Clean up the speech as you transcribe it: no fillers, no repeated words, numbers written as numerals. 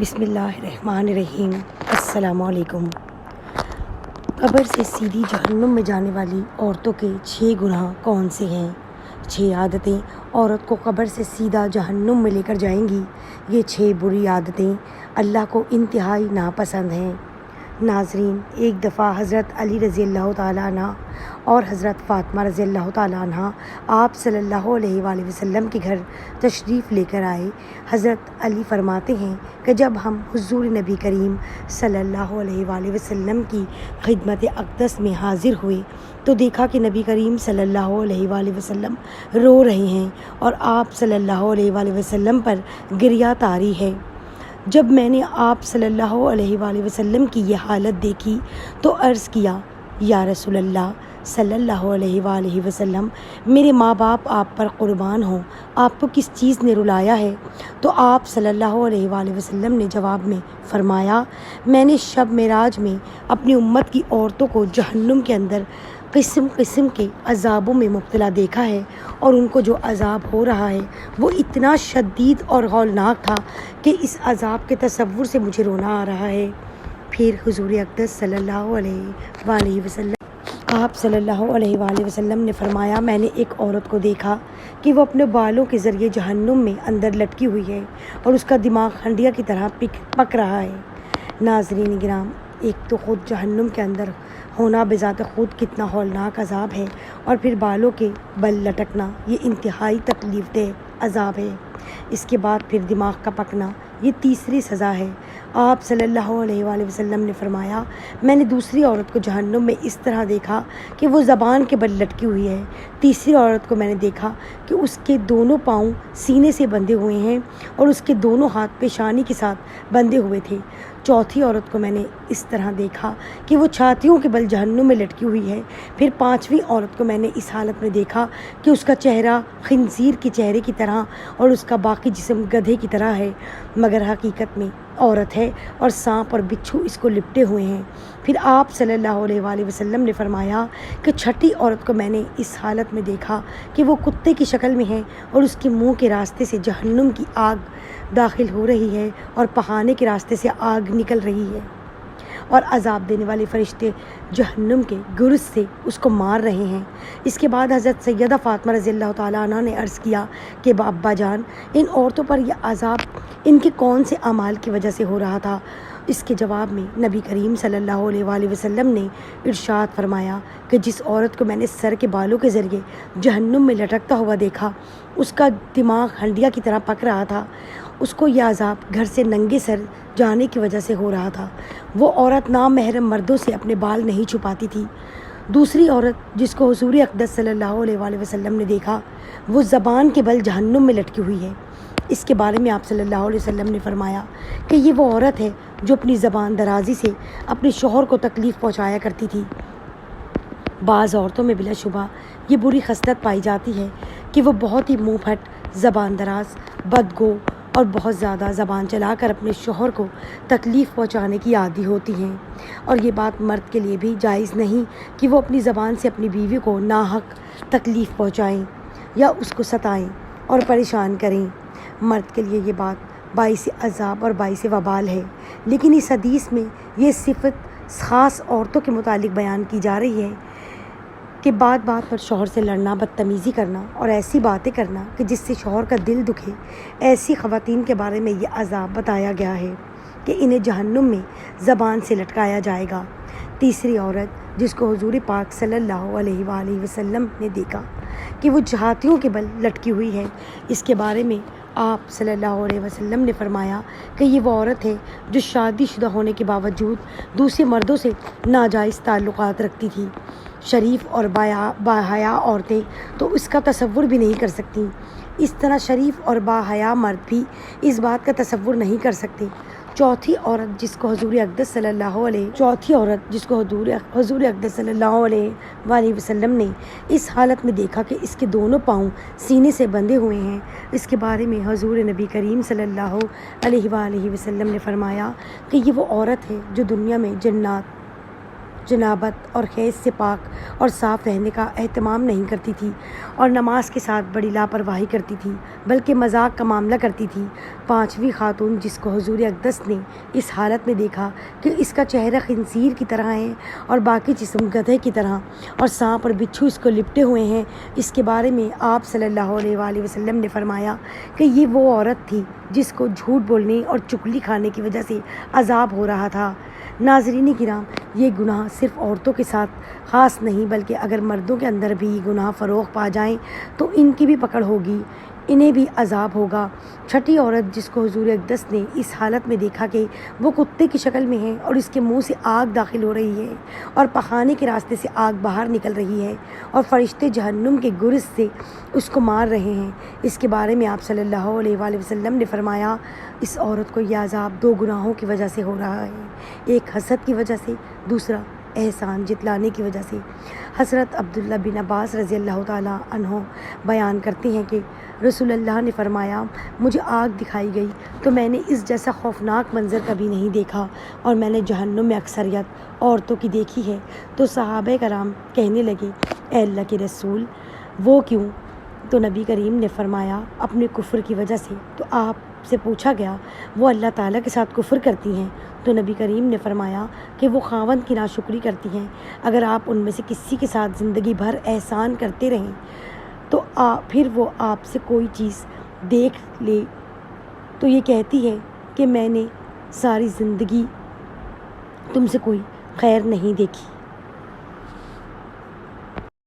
بسم اللہ الرحمن الرحیم۔ السلام علیکم۔ قبر سے سیدھی جہنم میں جانے والی عورتوں کے 6 گناہ کون سے ہیں؟ 6 عادتیں عورت کو قبر سے سیدھا جہنم میں لے کر جائیں گی۔ یہ 6 بری عادتیں اللہ کو انتہائی ناپسند ہیں۔ ناظرین، ایک دفعہ حضرت علی رضی اللہ تعالیٰ عنہ اور حضرت فاطمہ رضی اللہ تعالیٰ عنہ آپ صلی اللہ علیہ وآلہ وسلم کے گھر تشریف لے کر آئے۔ حضرت علی فرماتے ہیں کہ جب ہم حضور نبی کریم صلی اللہ علیہ وآلہ وسلم کی خدمت اقدس میں حاضر ہوئے تو دیکھا کہ نبی کریم صلی اللہ علیہ وآلہ وسلم رو رہے ہیں اور آپ صلی اللہ علیہ وآلہ وسلم پر گریہ طاری ہے۔ جب میں نے آپ صلی اللہ علیہ وآلہ وسلم کی یہ حالت دیکھی تو عرض کیا، یا رسول اللہ صلی اللہ علیہ وآلہ وسلم، میرے ماں باپ آپ پر قربان ہوں، آپ کو کس چیز نے رلایا ہے؟ تو آپ صلی اللہ علیہ وآلہ وسلم نے جواب میں فرمایا، میں نے شب معراج میں اپنی امت کی عورتوں کو جہنم کے اندر قسم قسم کے عذابوں میں مبتلا دیکھا ہے، اور ان کو جو عذاب ہو رہا ہے وہ اتنا شدید اور ہولناک تھا کہ اس عذاب کے تصور سے مجھے رونا آ رہا ہے۔ پھر حضور اقدس صلی اللہ علیہ وآلہ وسلم آپ صلی اللہ علیہ وآلہ وسلم نے فرمایا، میں نے ایک عورت کو دیکھا کہ وہ اپنے بالوں کے ذریعے جہنم میں اندر لٹکی ہوئی ہے اور اس کا دماغ ہنڈیا کی طرح پک رہا ہے۔ ناظرین گرام، ایک تو خود جہنم کے اندر ہونا بذات خود کتنا ہولناک عذاب ہے، اور پھر بالوں کے بل لٹکنا یہ انتہائی تکلیف دہ عذاب ہے۔ اس کے بعد پھر دماغ کا پکنا یہ تیسری سزا ہے۔ آپ صلی اللہ علیہ وآلہ وسلم نے فرمایا، میں نے دوسری عورت کو جہنم میں اس طرح دیکھا کہ وہ زبان کے بل لٹکی ہوئی ہے۔ تیسری عورت کو میں نے دیکھا کہ اس کے دونوں پاؤں سینے سے بندھے ہوئے ہیں اور اس کے دونوں ہاتھ پیشانی کے ساتھ بندھے ہوئے تھے۔ چوتھی عورت کو میں نے اس طرح دیکھا کہ وہ چھاتیوں کے بل جہنم میں لٹکی ہوئی ہے۔ پھر پانچویں عورت کو میں نے اس حالت میں دیکھا کہ اس کا چہرہ خنزیر کے چہرے کی طرح اور اس کا باقی جسم گدھے کی طرح ہے، مگر حقیقت میں عورت ہے اور سانپ اور بچھو اس کو لپٹے ہوئے ہیں۔ پھر آپ صلی اللہ علیہ وآلہ وسلم نے فرمایا کہ چھٹی عورت کو میں نے اس حالت میں دیکھا کہ وہ کتے کی شکل میں ہے اور اس کے منہ کے راستے سے جہنم کی آگ داخل ہو رہی ہے اور پخانے کے راستے سے آگ نکل رہی ہے، اور عذاب دینے والے فرشتے جہنم کے گرز سے اس کو مار رہے ہیں۔ اس کے بعد حضرت سیدہ فاطمہ رضی اللہ تعالیٰ عنہ نے عرض کیا کہ ابا جان، ان عورتوں پر یہ عذاب ان کے کون سے اعمال کی وجہ سے ہو رہا تھا؟ اس کے جواب میں نبی کریم صلی اللہ علیہ وآلہ وسلم نے ارشاد فرمایا کہ جس عورت کو میں نے سر کے بالوں کے ذریعے جہنم میں لٹکتا ہوا دیکھا، اس کا دماغ ہنڈیا کی طرح پک رہا تھا، اس کو یہ عذاب گھر سے ننگے سر جانے کی وجہ سے ہو رہا تھا۔ وہ عورت نامحرم مردوں سے اپنے بال نہیں چھپاتی تھی۔ دوسری عورت جس کو حضور اقدس صلی اللہ علیہ وآلہ وسلم نے دیکھا، وہ زبان کے بل جہنم میں لٹکی ہوئی ہے۔ اس کے بارے میں آپ صلی اللہ علیہ وسلم نے فرمایا کہ یہ وہ عورت ہے جو اپنی زبان درازی سے اپنے شوہر کو تکلیف پہنچایا کرتی تھی۔ بعض عورتوں میں بلا شبہ یہ بری خصلت پائی جاتی ہے کہ وہ بہت ہی منہ پھٹ، زبان دراز، بدگو اور بہت زیادہ زبان چلا کر اپنے شوہر کو تکلیف پہنچانے کی عادی ہوتی ہیں، اور یہ بات مرد کے لیے بھی جائز نہیں کہ وہ اپنی زبان سے اپنی بیوی کو ناحق تکلیف پہنچائیں یا اس کو ستائیں اور پریشان کریں۔ مرد کے لیے یہ بات باعث عذاب اور باعث وبال ہے، لیکن اس حدیث میں یہ صفت خاص عورتوں کے متعلق بیان کی جا رہی ہے کہ بات بات پر شوہر سے لڑنا، بدتمیزی کرنا اور ایسی باتیں کرنا کہ جس سے شوہر کا دل دکھے، ایسی خواتین کے بارے میں یہ عذاب بتایا گیا ہے کہ انہیں جہنم میں زبان سے لٹکایا جائے گا۔ تیسری عورت جس کو حضور پاک صلی اللہ علیہ وآلہ وسلم نے دیکھا کہ وہ چھاتیوں کے بل لٹکی ہوئی ہے، اس کے بارے میں آپ صلی اللہ علیہ وسلم نے فرمایا کہ یہ وہ عورت ہے جو شادی شدہ ہونے کے باوجود دوسرے مردوں سے ناجائز تعلقات رکھتی تھی۔ شریف اور باحیا عورتیں تو اس کا تصور بھی نہیں کر سکتی، اس طرح شریف اور باحیا مرد بھی اس بات کا تصور نہیں کر سکتے۔ چوتھی عورت جس کو حضور اقدس صلی اللہ علیہ وآلہ وسلم نے اس حالت میں دیکھا کہ اس کے دونوں پاؤں سینے سے بندھے ہوئے ہیں، اس کے بارے میں حضور نبی کریم صلی اللہ علیہ وآلہ وسلم نے فرمایا کہ یہ وہ عورت ہے جو دنیا میں جنات جنابت اور حیض سے پاک اور صاف رہنے کا اہتمام نہیں کرتی تھی اور نماز کے ساتھ بڑی لاپرواہی کرتی تھی بلکہ مذاق کا معاملہ کرتی تھی۔ پانچویں خاتون جس کو حضور اقدس نے اس حالت میں دیکھا کہ اس کا چہرہ خنزیر کی طرح ہے اور باقی جسم گدھے کی طرح اور سانپ اور بچھو اس کو لپٹے ہوئے ہیں، اس کے بارے میں آپ صلی اللہ علیہ وآلہ وسلم نے فرمایا کہ یہ وہ عورت تھی جس کو جھوٹ بولنے اور چغلی کھانے کی وجہ سے عذاب ہو رہا تھا۔ ناظرین کرام، یہ گناہ صرف عورتوں کے ساتھ خاص نہیں بلکہ اگر مردوں کے اندر بھی یہ گناہ فروغ پا جائیں تو ان کی بھی پکڑ ہوگی، انہیں بھی عذاب ہوگا۔ چھٹی عورت جس کو حضور اقدس نے اس حالت میں دیکھا کہ وہ کتے کی شکل میں ہے اور اس کے منہ سے آگ داخل ہو رہی ہے اور پخانے کے راستے سے آگ باہر نکل رہی ہے اور فرشتے جہنم کے گرز سے اس کو مار رہے ہیں، اس کے بارے میں آپ صلی اللہ علیہ وآلہ وسلم نے فرمایا اس عورت کو یہ عذاب دو گناہوں کی وجہ سے ہو رہا ہے، ایک حسد کی وجہ سے، دوسرا احسان جتلانے کی وجہ سے۔ حضرت عبداللہ بن عباس رضی اللہ تعالیٰ عنہ بیان کرتے ہیں کہ رسول اللہ نے فرمایا مجھے آگ دکھائی گئی تو میں نے اس جیسا خوفناک منظر کبھی نہیں دیکھا اور میں نے جہنم میں اکثریت عورتوں کی دیکھی ہے۔ تو صحابہ کرام کہنے لگے اے اللہ کے رسول وہ کیوں؟ تو نبی کریم نے فرمایا اپنے کفر کی وجہ سے۔ تو آپ سے پوچھا گیا وہ اللہ تعالیٰ کے ساتھ کفر کرتی ہیں؟ تو نبی کریم نے فرمایا کہ وہ خاوند کی ناشکری کرتی ہیں۔ اگر آپ ان میں سے کسی کے ساتھ زندگی بھر احسان کرتے رہیں تو پھر وہ آپ سے کوئی چیز دیکھ لے تو یہ کہتی ہے کہ میں نے ساری زندگی تم سے کوئی خیر نہیں دیکھی۔